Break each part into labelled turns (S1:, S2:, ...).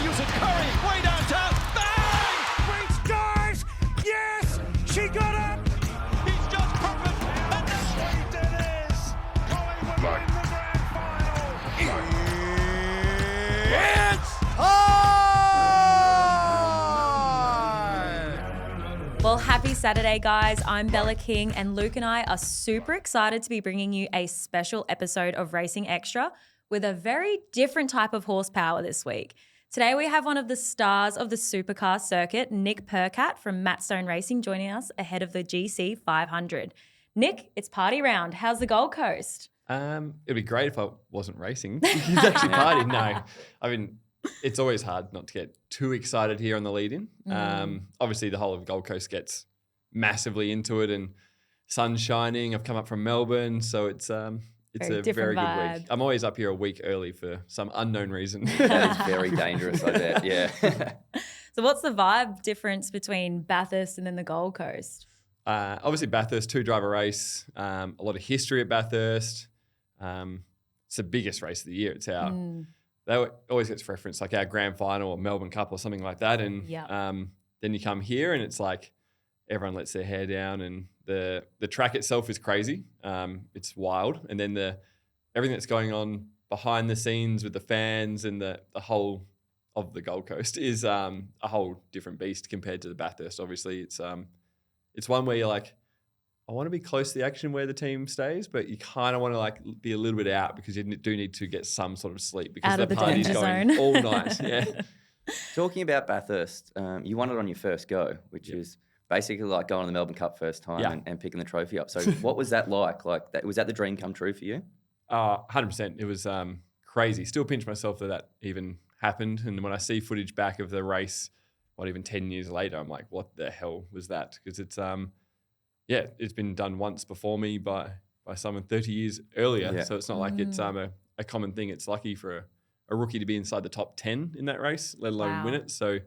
S1: use it. Curry, way downtown. Bang! Reach scores! Yes! She got up! He's just perfect. And that's sweet it is! Collingwood win the grand final! It's on!
S2: Well, happy Saturday, guys. I'm Bella King, and Luke and I are super excited to be bringing you a special episode of Racing Xtra with a very different type of horsepower this week. Today, we have one of the stars of the Supercar circuit, Nick Percat from Mattstone Racing, joining us ahead of the GC500. Nick, it's party round. How's the Gold Coast?
S3: It'd be great if I wasn't racing. It's actually party. No, I mean, it's always hard not to get too excited here on the lead-in. Obviously, the whole of Gold Coast gets massively into it, and sun's shining. I've come up from Melbourne, so it's a very good
S2: vibe.
S3: week. I'm always up here a week early for some unknown reason.
S4: That is very dangerous, I bet. Yeah.
S2: So what's the vibe difference between Bathurst and then the Gold Coast?
S3: Obviously, Bathurst, 2-driver race, a lot of history at Bathurst. It's the biggest race of the year. It's our that always gets referenced, like our grand final or Melbourne Cup or something like that. And then you come here and it's like everyone lets their hair down, and the track itself is crazy. It's wild. And then everything that's going on behind the scenes with the fans and the whole of the Gold Coast is a whole different beast compared to the Bathurst. Obviously, it's one where you're like, I want to be close to the action where the team stays, but you kind of want to like be a little bit out because you do need to get some sort of sleep because
S2: Out of the
S3: party's
S2: danger
S3: going
S2: zone.
S3: all night. Yeah.
S4: Talking about Bathurst, you won it on your first go, which is basically like going on the Melbourne Cup first time and picking the trophy up. So what was that like? Was that the dream come true for you?
S3: 100%. It was crazy. Still pinch myself that even happened. And when I see footage back of the race, not even 10 years later, I'm like, what the hell was that? Because it's it's been done once before me by someone 30 years earlier.
S4: Yeah.
S3: So it's not like it's a common thing. It's lucky for a rookie to be inside the top 10 in that race, let alone win it. So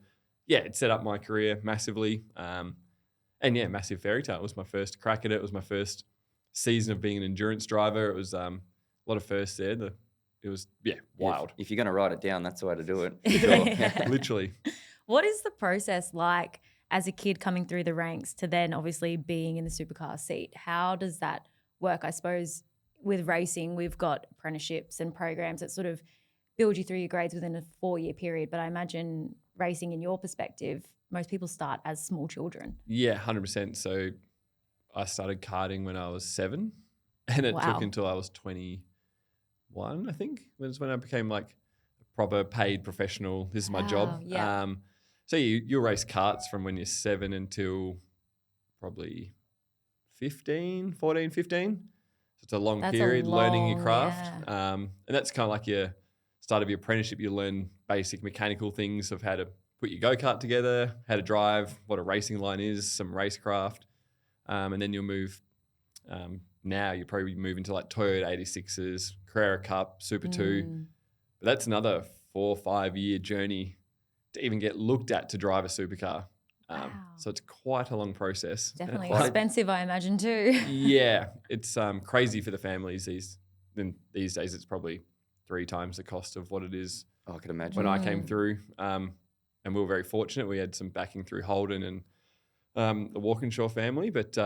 S3: yeah, it set up my career massively. Massive fairy tale. It was my first crack at it. It was my first season of being an endurance driver. It was a lot of firsts there. It was wild.
S4: If you're going to write it down, that's the way to do it. Sure.
S3: Literally.
S2: What is the process like as a kid coming through the ranks to then obviously being in the supercar seat? How does that work? I suppose with racing, we've got apprenticeships and programs that sort of build you through your grades within a 4-year period. But I imagine racing, in your perspective, most people start as small children.
S3: Yeah, 100%. So I started karting when I was 7, and it took until I was 21, I think, was when I became like a proper paid professional. This is my job.
S2: Yeah.
S3: So you'll race karts from when you're 7 until probably 14, 15. So it's a long period learning your craft.
S2: Yeah.
S3: And that's kind of like your start of your apprenticeship. You learn basic mechanical things of how to put your go-kart together, how to drive, what a racing line is, some racecraft. And then you'll move, now you probably move into like Toyota 86s, Carrera Cup, Super 2. But that's another 4 or 5 year journey to even get looked at to drive a supercar. So it's quite a long process.
S2: Definitely expensive, I imagine, too.
S3: Yeah, it's crazy for the families. These days it's probably 3 times the cost of what it is.
S4: Oh, I could imagine.
S3: When I came through, and we were very fortunate. We had some backing through Holden and the Walkinshaw family. But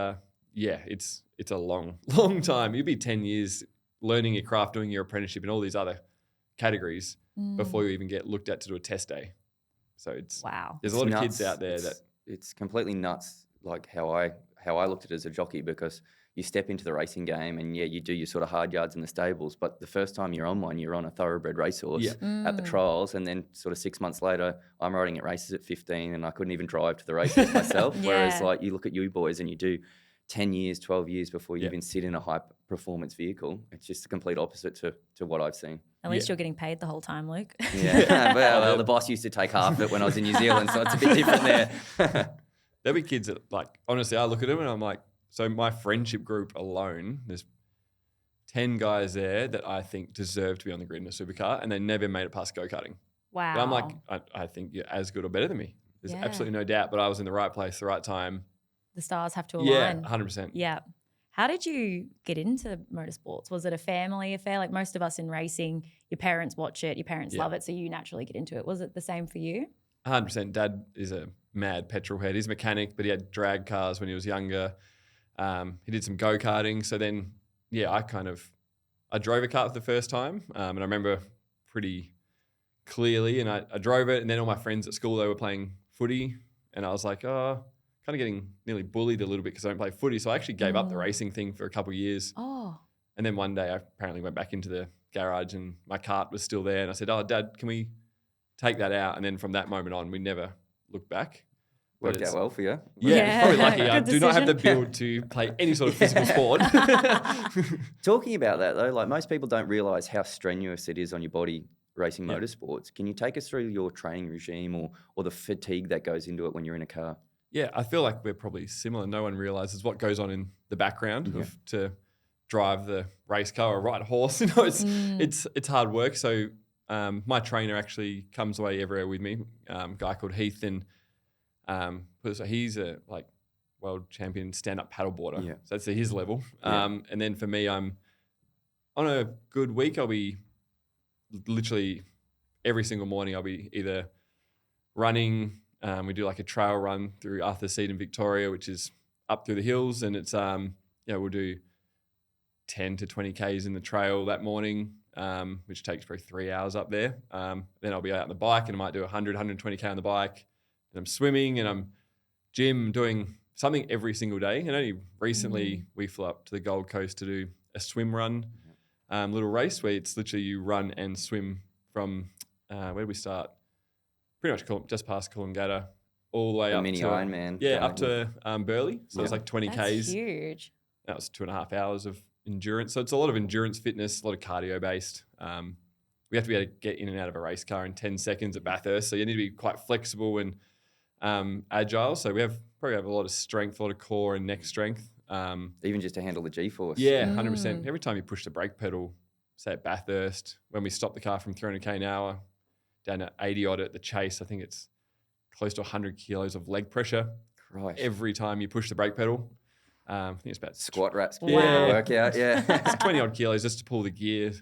S3: it's a long time. You'd be 10 years learning your craft, doing your apprenticeship and all these other categories before you even get looked at to do a test day. So there's a lot of kids out there
S4: it's completely nuts, like how I looked at it as a jockey, because you step into the racing game and you do your sort of hard yards in the stables, but the first time you're on one, you're on a thoroughbred racehorse at the trials, and then sort of 6 months later, I'm riding at races at 15 and I couldn't even drive to the races myself. Whereas like you look at you boys and you do 10 years, 12 years before you even sit in a high performance vehicle. It's just the complete opposite to what I've seen.
S2: At least you're getting paid the whole time, Luke.
S4: Yeah. Well, the boss used to take half of it when I was in New Zealand, so it's a bit different there.
S3: There'll be kids that, like, honestly, I look at them and I'm like, so my friendship group alone, there's 10 guys there that I think deserve to be on the grid in a supercar, and they never made it past go-karting.
S2: Wow.
S3: But I'm like, I think you're as good or better than me. There's absolutely no doubt, but I was in the right place, the right time.
S2: The stars have to align.
S3: Yeah, 100%.
S2: Yeah. How did you get into motorsports? Was it a family affair? Like most of us in racing, your parents watch it, your parents love it, so you naturally get into it. Was it the same for you?
S3: 100%. Dad is a mad petrol head. He's a mechanic, but he had drag cars when he was younger. He did some go-karting. So then, I drove a kart for the first time, and I remember pretty clearly, and I drove it, and then all my friends at school, they were playing footy, and I was like, oh, kind of getting nearly bullied a little bit because I don't play footy. So I actually gave up the racing thing for a couple of years.
S2: Oh.
S3: And then one day I apparently went back into the garage and my kart was still there. And I said, oh, Dad, can we take that out? And then from that moment on, we never looked back.
S4: Worked out well for you.
S3: Yeah, probably lucky. I
S2: Good
S3: do not have the
S2: decision.
S3: build to play any sort of physical sport.
S4: Talking about that though, like most people don't realise how strenuous it is on your body racing motorsports. Can you take us through your training regime or the fatigue that goes into it when you're in a car?
S3: Yeah, I feel like we're probably similar. No one realizes what goes on in the background to drive the race car or ride a horse. It's hard work. So my trainer actually comes away everywhere with me. A guy called Heath, and so he's a world champion stand-up paddleboarder.
S4: Yeah.
S3: So that's at his level. And then for me, I'm on a good week. I'll be literally every single morning. I'll be either running. We do like a trail run through Arthur's Seat in Victoria, which is up through the hills, and it's we'll do 10 to 20 Ks in the trail that morning, which takes probably 3 hours up there. Then I'll be out on the bike, and I might do 100, 120 K on the bike. And I'm swimming, and I'm gym, doing something every single day. And only recently we flew up to the Gold Coast to do a swim run, little race where it's literally you run and swim from where did we start? Pretty much just past Coolangatta, all the way
S4: The
S3: up
S4: mini
S3: to
S4: Ironman.
S3: Yeah, up to Burleigh. So it's like 20
S2: That's
S3: Ks.
S2: huge.
S3: That was 2.5 hours of endurance. So it's a lot of endurance fitness, a lot of cardio based. We have to be able to get in and out of a race car in 10 seconds at Bathurst. So you need to be quite flexible and agile. So we probably have a lot of strength, a lot of core and neck strength.
S4: Even just to handle the G-force.
S3: Yeah, 100%. Every time you push the brake pedal, say at Bathurst, when we stop the car from 300 K an hour down to 80 odd at the Chase, I think it's close to 100 kilos of leg pressure.
S4: Christ.
S3: Every time you push the brake pedal. I think it's about
S4: Squat reps,
S2: Wow.
S4: workout, yeah.
S3: it's 20 odd kilos just to pull the gear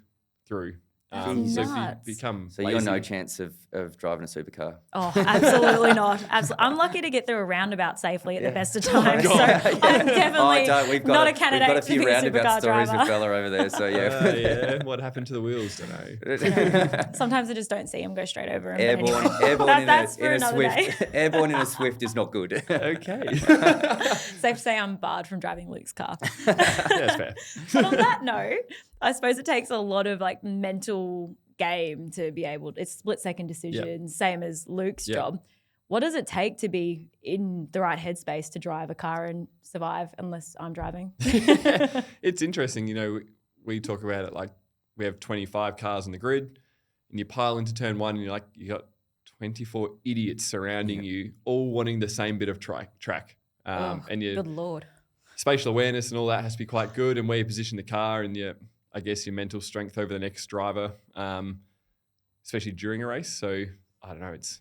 S3: through. So if you
S2: Nuts.
S3: become
S4: So
S3: lazy,
S4: you're no chance of driving a supercar.
S2: Oh, absolutely not. I'm lucky to get through a roundabout safely at the best of times. So
S3: God.
S2: I'm definitely
S4: We've
S2: not a
S4: We've
S2: candidate
S4: got a
S2: to
S4: few
S2: be a
S4: roundabout
S2: supercar
S4: stories
S2: driver.
S4: with Bella over there, so yeah.
S3: yeah, what happened to the wheels? Don't know.
S2: Sometimes I just don't see them, go straight over them.
S4: Airborne,
S2: But anyway,
S4: airborne
S2: that's
S4: in
S2: for
S4: a
S2: another
S4: Swift.
S2: day.
S4: Airborne in a Swift is not good.
S3: Okay.
S2: Safe to say I'm barred from driving Luke's car.
S3: Yeah, that's fair.
S2: But on that note, I suppose it takes a lot of mental game to be able to, it's split second decisions, same as Luke's job. What does it take to be in the right headspace to drive a car and survive unless I'm driving?
S3: It's interesting. We talk about it like we have 25 cars on the grid and you pile into turn one and you got 24 idiots surrounding you, all wanting the same bit of track. And your
S2: Good Lord.
S3: spatial awareness and all that has to be quite good, and where you position the car and your mental strength over the next driver, especially during a race. So I don't know. It's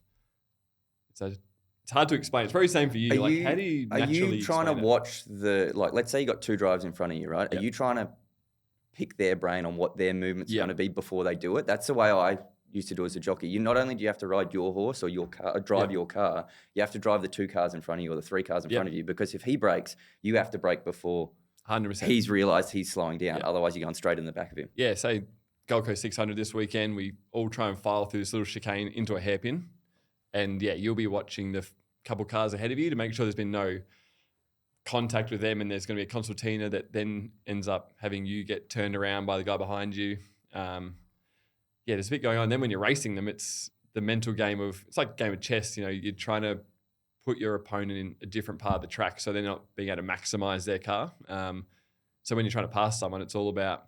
S3: hard to explain. It's probably the same for you. How do you naturally
S4: Are you trying to
S3: explain it?
S4: watch let's say you got two drivers in front of you, right?
S3: Yeah.
S4: Are you trying to pick their brain on what their movement's going to be before they do it? That's the way I used to do as a jockey. You not only do you have to ride your horse or your car, drive your car, you have to drive the two cars in front of you or the three cars in front of you, because if he brakes, you have to brake before
S3: 100%.
S4: he's realised he's slowing down. Otherwise, you're going straight in the back of him.
S3: Yeah, say Gold Coast 600 this weekend, we all try and file through this little chicane into a hairpin. And you'll be watching the couple cars ahead of you to make sure there's been no contact with them, and there's going to be a concertina that then ends up having you get turned around by the guy behind you. There's a bit going on. Then when you're racing them, it's the mental game it's like a game of chess. You're trying to put your opponent in a different part of the track so they're not being able to maximize their car. So when you're trying to pass someone, it's all about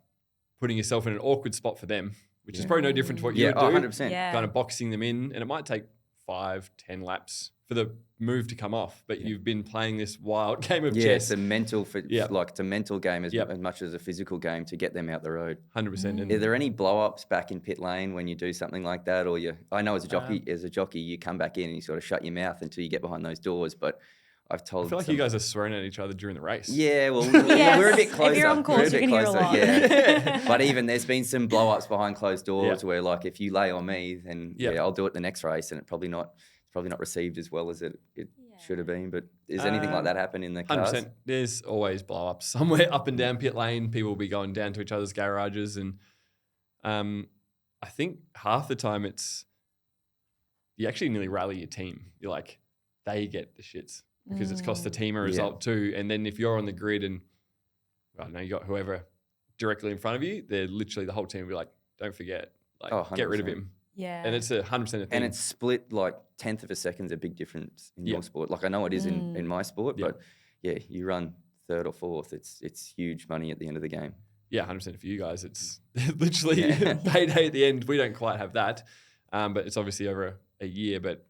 S3: putting yourself in an awkward spot for them, which is probably no different to what you would do.
S4: 100%.
S2: Yeah.
S3: Kind of boxing them in, and it might take 5-10 laps for the move to come off, but you've been playing this wild game of
S4: Yeah,
S3: chess.
S4: it's a mental, it's a mental game as much as a physical game to get them out the road.
S3: 100%.
S4: Are there any blow-ups back in pit lane when you do something like that, or I know as a jockey, you come back in and you sort of shut your mouth until you get behind those doors. But I've told.
S3: I feel like you guys are swearing at each other during the race.
S4: Yeah, well,
S2: Yes.
S4: we're a bit closer.
S2: If you're on course, you can hear a lot.
S4: Yeah. But even there's been some blow-ups behind closed doors
S3: Yeah.
S4: where, like, if you lay on me, then I'll do it the next race, and it's probably not received as well as it should have been. But is anything like that happen in the cars?
S3: 100%. There's always blow-ups somewhere up and down pit lane. People will be going down to each other's garages, and I think half the time you actually nearly rally your team. You're like, they get the shits because it's cost the team a result too. And then if you're on the grid and I don't know, you got whoever directly in front of you, they're literally the whole team will be like, don't forget, like get rid of him.
S2: Yeah.
S3: And it's 100% a thing.
S4: And it's split like 1/10 of a second's a big difference in your sport. Like I know it is in my sport, but you run third or fourth. It's huge money at the end of the game.
S3: Yeah, 100% for you guys. It's literally payday at the end. We don't quite have that, but it's obviously over a year, but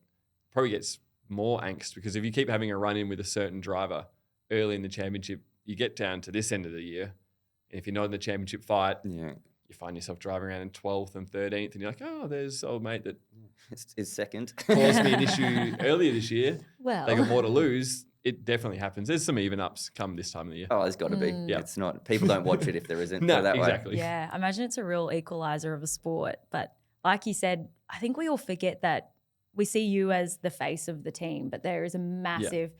S3: probably gets more angst because if you keep having a run-in with a certain driver early in the championship, you get down to this end of the year, and if you're not in the championship fight, you find yourself driving around in 12th and 13th, and you're like, oh, there's old mate that
S4: is second.
S3: caused me an issue earlier this year.
S2: Well,
S3: they got more to lose. It definitely happens. There's some even ups come this time of the year.
S4: Oh, there's got to be. Yeah. It's not. People don't watch it if there isn't.
S3: No,
S4: that
S3: exactly.
S4: Way.
S2: Yeah, I imagine it's a real equalizer of a sport. But like you said, I think we all forget that we see you as the face of the team, but there is a massive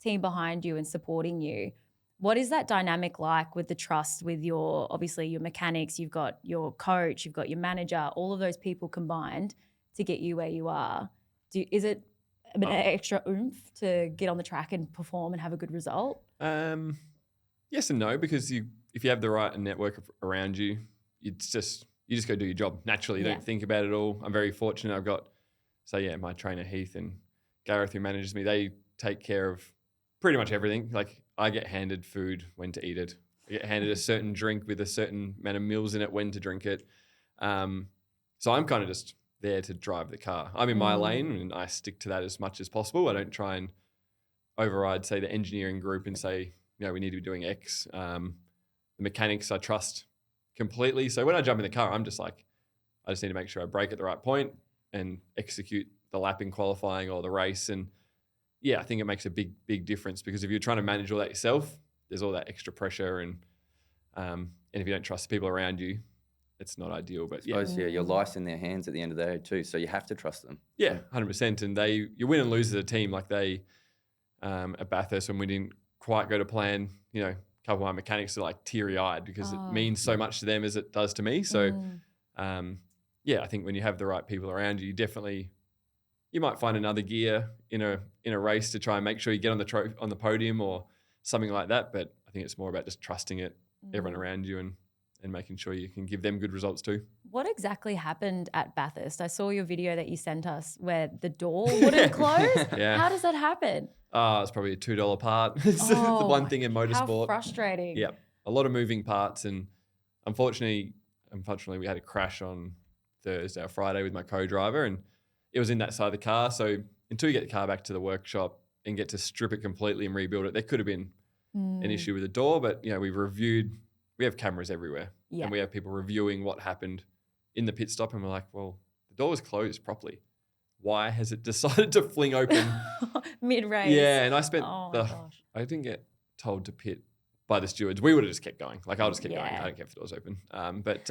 S2: team behind you and supporting you. What is that dynamic like with the trust with obviously your mechanics, you've got your coach, you've got your manager, all of those people combined to get you where you are? Is it an extra oomph to get on the track and perform and have a good result?
S3: Yes and no, because if you have the right network around you, you just go do your job naturally. You don't think about it all. I'm very fortunate. I've got, my trainer Heath and Gareth, who manages me, they take care of pretty much everything. Like I get handed food, when to eat it. I get handed a certain drink with a certain amount of meals in it, when to drink it. So I'm kind of just there to drive the car. I'm in my lane and I stick to that as much as possible. I don't try and override, say, the engineering group and say, we need to be doing X. The mechanics I trust completely. So when I jump in the car, I'm just like, I just need to make sure I brake at the right point and execute the lap in qualifying or the race. And I think it makes a big, big difference because if you're trying to manage all that yourself, there's all that extra pressure. And if you don't trust the people around you, it's not ideal. But
S4: your life's in their hands at the end of the day too. So you have to trust them.
S3: Yeah, 100%. And you win and lose as a team. Like at Bathurst, when we didn't quite go to plan, a couple of my mechanics are like teary-eyed because it means so much to them as it does to me. So, I think when you have the right people around you, you might find another gear in a race to try and make sure you get on the podium or something like that. But I think it's more about just trusting everyone around you and making sure you can give them good results too.
S2: What exactly happened at Bathurst? I saw your video that you sent us where the door wouldn't close.
S3: Yeah.
S2: How does that happen?
S3: It's probably a $2 part. It's the one thing in motorsport.
S2: How frustrating.
S3: Yeah, a lot of moving parts. And unfortunately, we had a crash on Thursday or Friday with my co-driver and it was in that side of the car. So until you get the car back to the workshop and get to strip it completely and rebuild it, there could have been an issue with the door. But, we have cameras everywhere and we have people reviewing what happened in the pit stop. And we're like, well, the door was closed properly. Why has it decided to fling open?
S2: Mid-race.
S3: Yeah, and I spent
S2: I
S3: didn't get told to pit by the stewards. We would have just kept going. Like, I'll just keep going. I don't care if the door's open. But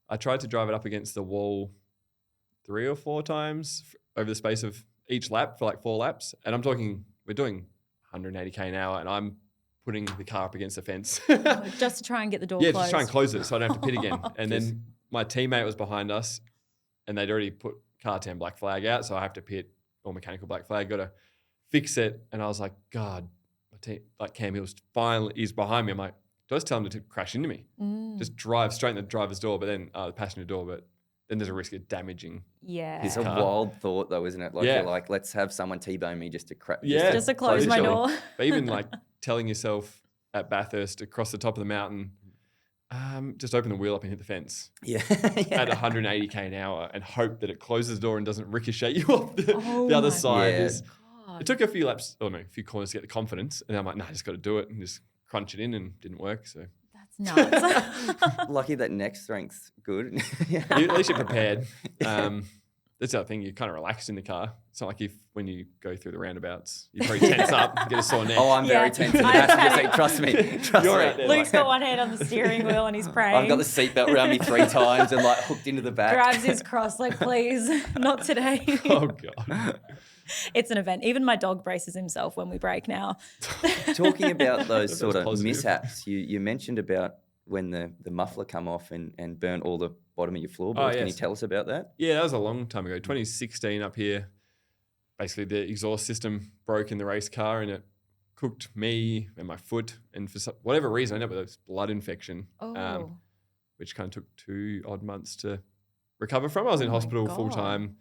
S3: I tried to drive it up against the wall 3 or 4 times over the space of each lap for like 4 laps. And I'm talking, we're doing 180k an hour and I'm putting the car up against the fence.
S2: Just to try and get the door closed.
S3: Yeah, just try and close it so I don't have to pit again. And then my teammate was behind us and they'd already put car 10 black flag out. So I have to pit or mechanical black flag, got to fix it. And I was like, God, my team, like Cam Hill's he's behind me. I'm like, do I just tell him to crash into me? Just drive straight in the driver's door, but then the passenger door, but then there's a risk of damaging.
S2: Yeah.
S4: It's a wild thought though, isn't it? Like you're like, let's have someone T-bone me just to crash.
S3: Yeah.
S2: Just to close my door.
S3: But even like telling yourself at Bathurst across the top of the mountain, just open the wheel up and hit the fence.
S4: Yeah.
S3: At 180k an hour and hope that it closes the door and doesn't ricochet you off the other side.
S4: Yeah.
S3: It took a few laps, a few corners to get the confidence. And I'm like, no, I just got to do it and just crunch it in and didn't work. So
S2: That's nuts.
S4: Lucky that neck strength's good.
S3: at least you're prepared. The that's the other thing. You're kind of relaxed in the car. It's not like when you go through the roundabouts, you probably tense up, get a sore neck.
S4: Oh, I'm very tense in the passenger seat. Trust me. Trust
S3: You're
S4: me.
S3: out there.
S2: Luke's got one hand on the steering wheel and he's praying.
S4: I've got the seatbelt around me 3 times and like hooked into the back.
S2: Grabs his cross like, please, not today.
S3: Oh, God.
S2: It's an event. Even my dog braces himself when we brake now.
S4: Talking about those
S3: That
S4: sort
S3: was
S4: of
S3: positive.
S4: mishaps, you mentioned about when the muffler come off and burnt all the bottom of your floorboards. Can you
S3: yes.
S4: tell us about that?
S3: Yeah, that was a long time ago. 2016 up here. Basically, the exhaust system broke in the race car and it cooked me and my foot. And for whatever reason, I ended up with a blood infection,
S2: Oh.
S3: which kind of took 2 odd months to recover from. I was in
S2: Oh my
S3: hospital
S2: God.
S3: full time,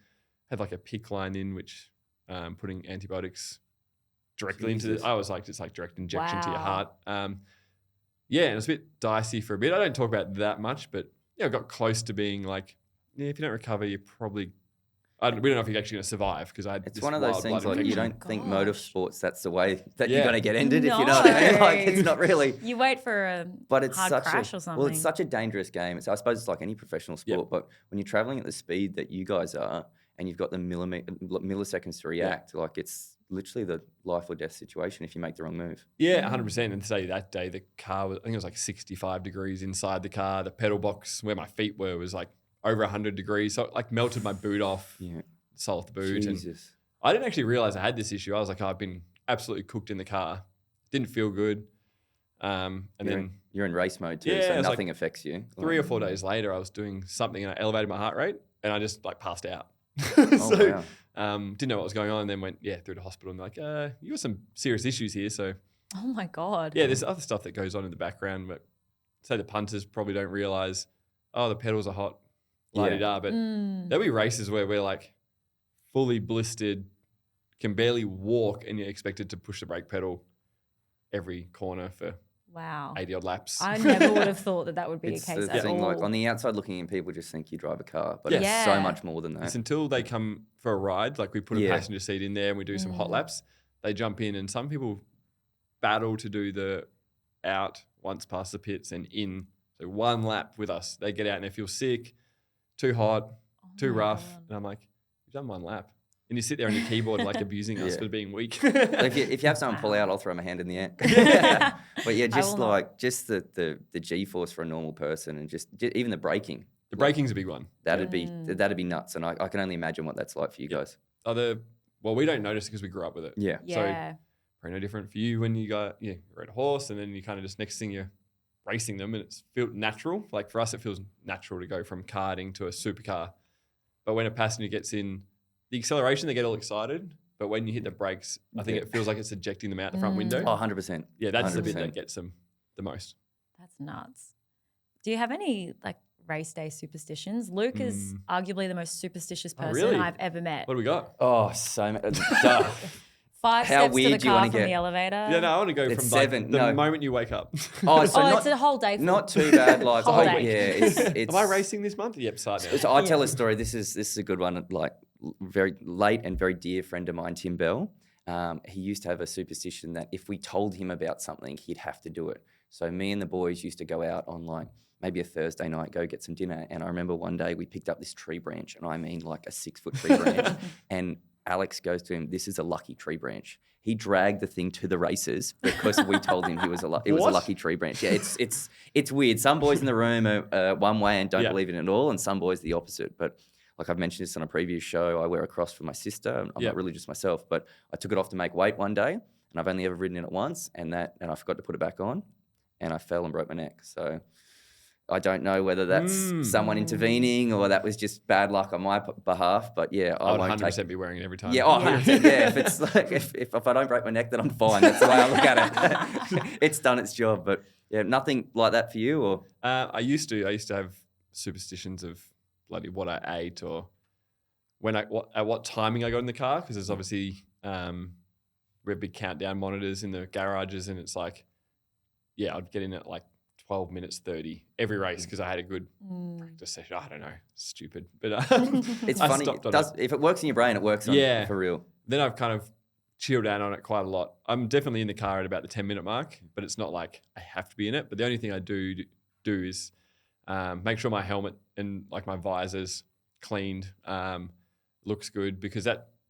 S3: had like a PIC line in, which putting antibiotics directly into
S4: Jesus.
S3: I was like, it's like direct injection to your
S2: Wow.
S3: heart. Yeah, and it was a bit dicey for a bit. I don't talk about that much, but yeah, I got close to being like, yeah, if you don't recover, you're probably, we don't know if you're actually going to survive because I had
S4: It's
S3: this
S4: one of those
S3: wild
S4: things
S3: blood
S4: like you
S3: infection.
S4: don't think
S2: Gosh.
S4: motorsports, that's the way that
S3: Yeah.
S4: you're going to get ended, if you know what I mean. Like, it's not really.
S2: You wait for a
S4: But it's
S2: hard
S4: such
S2: crash
S4: a,
S2: or something.
S4: well, it's such a dangerous game. I suppose it's like any professional sport, but when you're traveling at the speed that you guys are and you've got the milliseconds to react, like it's literally the life or death situation if you make the wrong move.
S3: Yeah, 100%. And say that day, the car was, I think it was like 65 degrees inside the car. The pedal box where my feet were was like over 100 degrees. So it like melted my boot off,
S4: Yeah.
S3: sole off the boot. And
S4: Jesus.
S3: I didn't actually realize I had this issue. I was like, oh, I've been absolutely cooked in the car. Didn't feel good. And then
S4: You're in race mode too,
S3: Yeah,
S4: so
S3: it's like
S4: nothing affects you.
S3: 3 or 4 days later, I was doing something and I elevated my heart rate and I just like passed out.
S4: Oh, wow.
S3: Didn't know what was going on. And then went, through the hospital and like, you got some serious issues here. So
S2: Oh my God.
S3: yeah, there's other stuff that goes on in the background, but say the punters probably don't realize, oh, the pedals are hot, la-di-da. But there'll be races where we're like fully blistered, can barely walk, and you're expected to push the brake pedal every corner for
S2: Wow.
S3: 80 odd laps.
S2: I never would have thought that would be
S4: It's
S2: a case
S4: the
S2: at
S4: thing,
S2: all.
S4: like on the outside looking in, people just think you drive a car, but
S3: Yeah.
S4: it's so much more than
S3: It's
S4: that.
S3: until they come for a ride, like we put a
S4: Yeah.
S3: passenger seat in there and we do some hot laps, they jump in and some people battle to do the out once past the pits and in. So 1 lap with us. They get out and they feel sick, too hot, too
S2: my
S3: rough.
S2: God.
S3: And I'm like, you've done 1 lap. And you sit there on your keyboard like abusing us
S4: Yeah.
S3: for being weak.
S4: If you have someone pull
S2: Wow.
S4: out, I'll throw my hand in the air. But yeah, just
S2: will not.
S4: like the G-force for a normal person, and just even the braking.
S3: The braking's a big one.
S4: That'd be nuts, and I can only imagine what that's like for you guys.
S3: Well, we don't notice because we grew up with it.
S4: Yeah.
S2: Yeah.
S3: Probably no different for you when you ride a horse and then you kind of just next thing you're racing them and it's felt natural. Like for us, it feels natural to go from karting to a supercar. But when a passenger gets in the acceleration, they get all excited. But when you hit the brakes, I think it feels like it's ejecting them out the front window.
S4: Oh, 100%.
S3: Yeah, that's the bit
S4: 100%.
S3: that gets them the most.
S2: That's nuts. Do you have any like race day superstitions? Luke is arguably the most superstitious person
S3: really?
S2: I've ever met.
S3: What do we got?
S4: Oh, so much.
S2: 5
S4: How
S2: steps to
S4: weird
S2: the
S4: do you
S2: car
S4: wanna
S2: from
S4: get?
S2: the elevator.
S3: Yeah, no, I want to go
S4: It's
S3: from
S4: 7,
S3: like the
S4: no.
S3: moment you wake up.
S4: Oh, so
S2: It's a whole day. Full.
S4: not too bad. Like,
S2: Whole day.
S4: yeah, it's
S3: Am I racing this month? Yep, start now.
S4: So I tell a story. This is a good one. Like very late and very dear friend of mine, Tim Bell. He used to have a superstition that if we told him about something, he'd have to do it. So me and the boys used to go out on like maybe a Thursday night, go get some dinner. And I remember one day we picked up this tree branch, and I mean like a 6-foot tree branch. And Alex goes to him, "This is a lucky tree branch." He dragged the thing to the races because we told him it was a lucky tree branch. Yeah, it's weird. Some boys in the room are one way and don't believe in it at all, and some boys the opposite. But like I've mentioned this on a previous show, I wear a cross for my sister. I'm not religious myself, but I took it off to make weight one day, and I've only ever ridden in it once, and I forgot to put it back on, and I fell and broke my neck. So I don't know whether that's someone intervening or that was just bad luck on my behalf, but yeah,
S3: I would
S4: won't
S3: 100%
S4: take.
S3: be wearing it every time.
S4: Yeah, 100%. Yeah, if it's like if I don't break my neck, then I'm fine. That's the way I look at it. It's done its job, but yeah, nothing like that for you, or
S3: I used to have superstitions of bloody what I ate or at what timing I got in the car, because there's obviously we have big countdown monitors in the garages, and it's like, I'd get in at like 12 minutes 30 every race because I had a good practice session. I don't know, stupid, but
S4: it's
S3: I
S4: funny.
S3: stopped on it.
S4: If it works in your brain, it works on
S3: Yeah.
S4: for real.
S3: Then I've kind of chilled out on it quite a lot. I'm definitely in the car at about the 10-minute mark, but it's not like I have to be in it. But the only thing I do is make sure my helmet and like my visor's cleaned. looks good because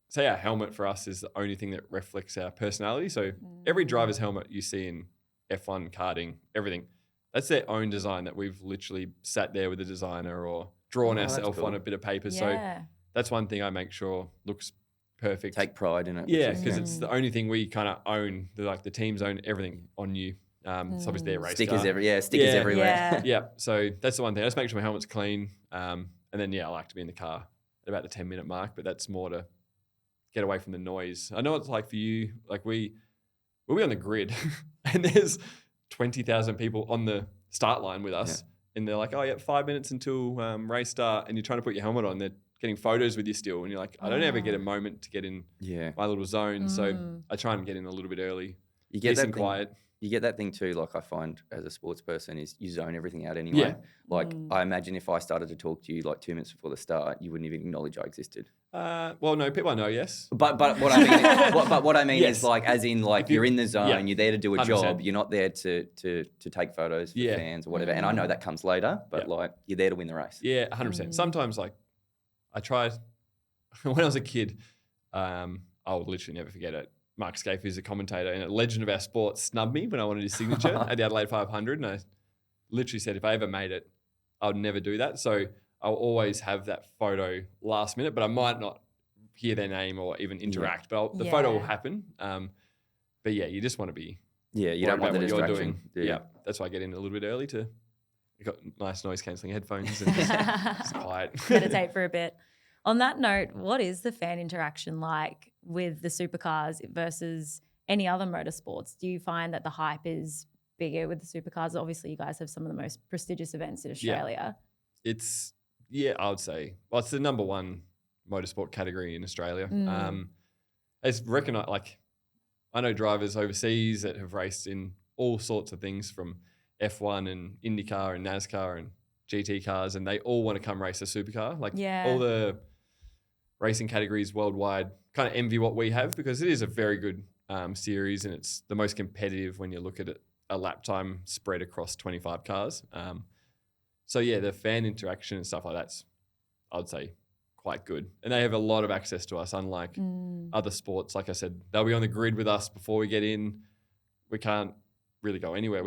S3: say our helmet for us is the only thing that reflects our personality. So every driver's helmet you see in F1, karting, everything, that's their own design that we've literally sat there with a designer or drawn ourselves on a bit of paper. So that's one thing I make sure looks perfect.
S4: Take pride in it.
S3: Yeah, because it's the only thing we kind of own. The teams own everything on you. So obviously their race
S4: stickers
S3: car.
S4: Stickers everywhere.
S3: Yeah. So that's the one thing. I just make sure my helmet's clean. And then I like to be in the car at about the 10-minute mark, but that's more to get away from the noise. I know it's like for you, like we'll be on the grid and there's 20,000 people on the start line with us. And they're like, 5 minutes until race start, and you're trying to put your helmet on. They're getting photos with you still, and you're like, I don't ever get a moment to get in my little zone. So I try and get in a little bit early.
S4: You get that
S3: quiet.
S4: You get that thing too, like I find as a sports person, is you zone everything out anyway. Yeah. Like I imagine if I started to talk to you like 2 minutes before the start, you wouldn't even acknowledge I existed.
S3: Well, no, people I know, yes.
S4: But what I mean, what I mean is like, as in like you're in the zone, you're there to do a 100%. Job. You're not there to take photos for fans or whatever. And I know that comes later, but like you're there to win the race.
S3: Yeah, 100%. Sometimes like I tried when I was a kid, I would literally never forget it. Mark Scaife, who's a commentator and a legend of our sport, snubbed me when I wanted his signature at the Adelaide 500. And I literally said, if I ever made it, I would never do that. So I'll always have that photo last minute, but I might not hear their name or even interact, but the photo will happen. But you just want to be
S4: you don't want the distraction.
S3: Yeah, that's why I get in a little bit early you got nice noise cancelling headphones and it's quiet.
S2: Meditate for a bit. On that note, what is the fan interaction like with the supercars versus any other motorsports? Do you find that the hype is bigger with the supercars? Obviously, you guys have some of the most prestigious events in Australia.
S3: It's, I would say, it's the number one motorsport category in Australia. It's recognised, like, I know drivers overseas that have raced in all sorts of things from F1 and IndyCar and NASCAR and GT cars, and they all want to come race a supercar. Like all the racing categories worldwide kind of envy what we have because it is a very good series and it's the most competitive when you look at it, a lap time spread across 25 cars. The fan interaction and stuff like that's, I would say, quite good. And they have a lot of access to us, unlike other sports. Like I said, they'll be on the grid with us before we get in. We can't really go anywhere.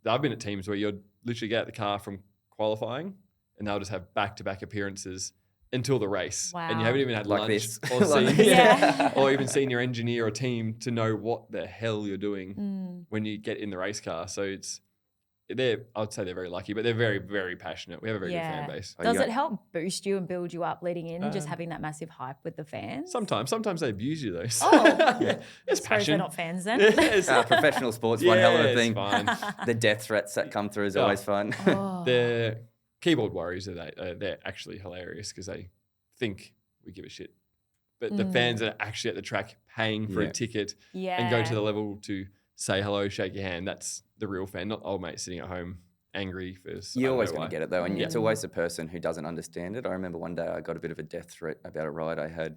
S3: I've been at teams where you'll literally get out the car from qualifying and they'll just have back-to-back appearances until the race.
S2: Wow.
S3: And you haven't even had
S4: like
S3: lunch
S4: this.
S3: or even seen your engineer or team to know what the hell you're doing when you get in the race car. So I would say they're very lucky, but they're very, very passionate. We have a very good fan base.
S2: Does it help boost you and build you up leading in, just having that massive hype with the fans?
S3: Sometimes they abuse you though. So
S2: It's passion. They're not fans then.
S4: Professional sports, one hell of a thing.
S3: Fine.
S4: The death threats that come through is always fun.
S3: They're keyboard warriors. They're actually hilarious because they think we give a shit. But the fans are actually at the track paying for a ticket and go to the level to say hello, shake your hand. That's the real fan, not old mate sitting at home angry first.
S4: You're always going to get it though, and it's always the person who doesn't understand it. I remember one day I got a bit of a death threat about a ride I had,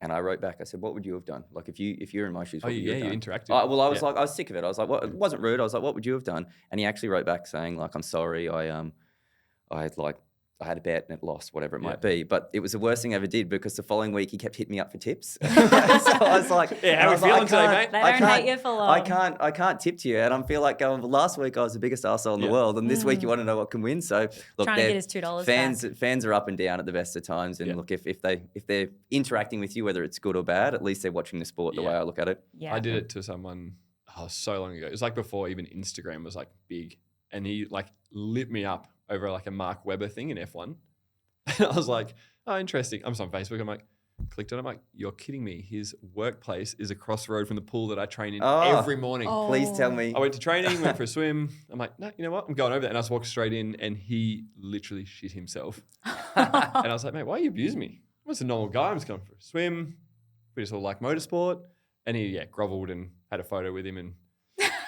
S4: and I wrote back. I said, "What would you have done? Like if you're in my shoes, what would you have done?"
S3: You interacted.
S4: I was sick of it. I was like, "Well, it wasn't rude." I was like, "What would you have done?" And he actually wrote back saying, "Like I'm sorry, I had a bet and it lost, whatever it might be." But it was the worst thing I ever did because the following week he kept hitting me up for tips. So I was like,
S3: how are we feeling today, mate?
S2: They don't hate you for long.
S4: I can't tip to you. And I feel like going, well, last week I was the biggest arsehole in the world. And this week you want to know what can win. So look,
S2: trying to get his $2
S4: fans are up and down at the best of times. And look, if they're interacting with you, whether it's good or bad, at least they're watching the sport the way I look at it.
S2: Yeah.
S3: I did it to someone so long ago. It was like before even Instagram was like big. And he like lit me up over like a Mark Webber thing in F1. And I was like, oh, interesting. I'm just on Facebook. I'm like, clicked on it. I'm like, you're kidding me. His workplace is across the road from the pool that I train in every morning.
S4: Please tell me.
S3: I went to training, went for a swim. I'm like, no, you know what? I'm going over there. And I just walked straight in and he literally shit himself. And I was like, mate, why are you abusing me? I'm just a normal guy. I'm just going for a swim. We just all like motorsport. And he, groveled and had a photo with him and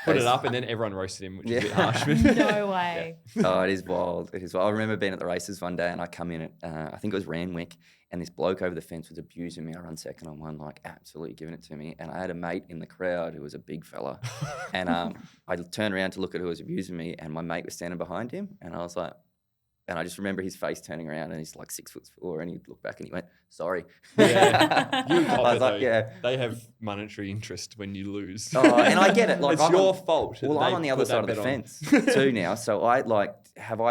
S3: put it up, and then everyone roasted him, which is a bit harsh.
S2: No way.
S4: Oh, it is wild. It is wild. I remember being at the races one day and I come in at, I think it was Randwick, and this bloke over the fence was abusing me. I run second on one, like absolutely giving it to me. And I had a mate in the crowd who was a big fella. And I turned around to look at who was abusing me, and my mate was standing behind him. And I was like, And I just remember his face turning around, and he's like 6'4", and he looked back and he went, "Sorry."
S3: Yeah, you cop
S4: I
S3: it
S4: was like,
S3: though.
S4: yeah.
S3: They have monetary interest when you lose.
S4: Oh, and I get it. Like,
S3: it's
S4: I'm
S3: your
S4: on,
S3: fault.
S4: Well,
S3: that
S4: I'm
S3: they
S4: on the other
S3: put
S4: side
S3: that
S4: of the
S3: bet on.
S4: fence too now. So I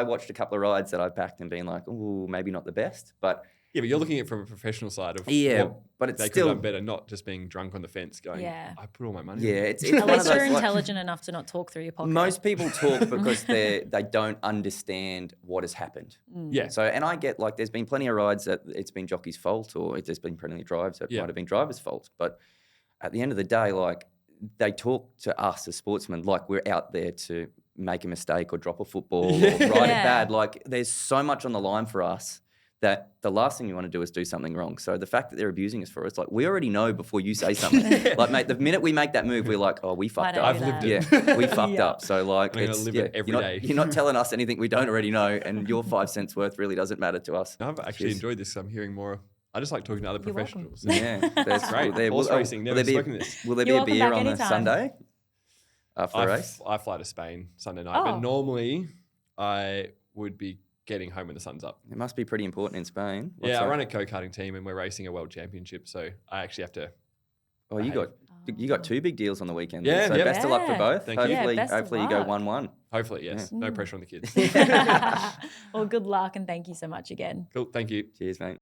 S4: watched a couple of rides that I've backed and been like, oh, maybe not the best, but
S3: Yeah, but you're looking at it from a professional side of
S4: yeah,
S3: what
S4: but it's
S3: they could
S4: still
S3: have done better, not just being drunk on the fence going,
S2: Yeah.
S3: I put all my money
S4: yeah,
S3: on it.
S4: it's
S2: At
S4: one of
S2: least
S4: those,
S2: you're
S4: like,
S2: intelligent enough to not talk through your pocket.
S4: most people talk because they don't understand what has happened.
S3: Yeah.
S4: So, and I get like, there's been plenty of rides that it's been jockey's fault, or there's been plenty of drives that
S3: Yeah.
S4: might have been driver's fault. But at the end of the day, like, they talk to us as sportsmen like we're out there to make a mistake or drop a football or ride it bad. Like, there's so much on the line for us that the last thing you want to do is do something wrong. So the fact that they're abusing us for it, it's like, we already know before you say something. Like, mate, the minute we make that move, we're like, oh, we fucked
S2: don't
S4: up.
S2: do that.
S3: I've
S4: Yeah, we fucked up. So like,
S3: I'm gonna
S4: it's
S3: live it every
S4: you're
S3: day.
S4: You're not telling us anything we don't already know, and your 5 cents worth really doesn't matter to us.
S3: I've actually
S4: Cheers.
S3: enjoyed this. I'm hearing more. I just like talking to other
S2: You're welcome.
S3: professionals.
S4: Yeah, that's
S3: great. Horse racing, never spoken this.
S4: Will there
S2: You're
S4: be a
S2: welcome
S4: beer
S2: back
S4: on a
S2: anytime.
S4: Sunday after the race?
S3: I fly to Spain Sunday night, but
S2: Oh.
S3: normally I would be getting home when the sun's up.
S4: It must be pretty important in Spain. What's
S3: I
S4: that?
S3: run a go-karting team and we're racing a world championship, so I actually have to.
S4: Oh, you got 2 big deals on the weekend.
S3: Yeah,
S4: so
S3: yeah.
S4: best of luck for both.
S3: Thank you.
S2: Yeah,
S4: Hopefully,
S2: best of
S4: hopefully you go
S2: luck.
S4: 1-1.
S3: Hopefully, yes. No pressure on the kids.
S2: Well, good luck and thank you so much again.
S3: Cool. Thank you.
S4: Cheers, mate.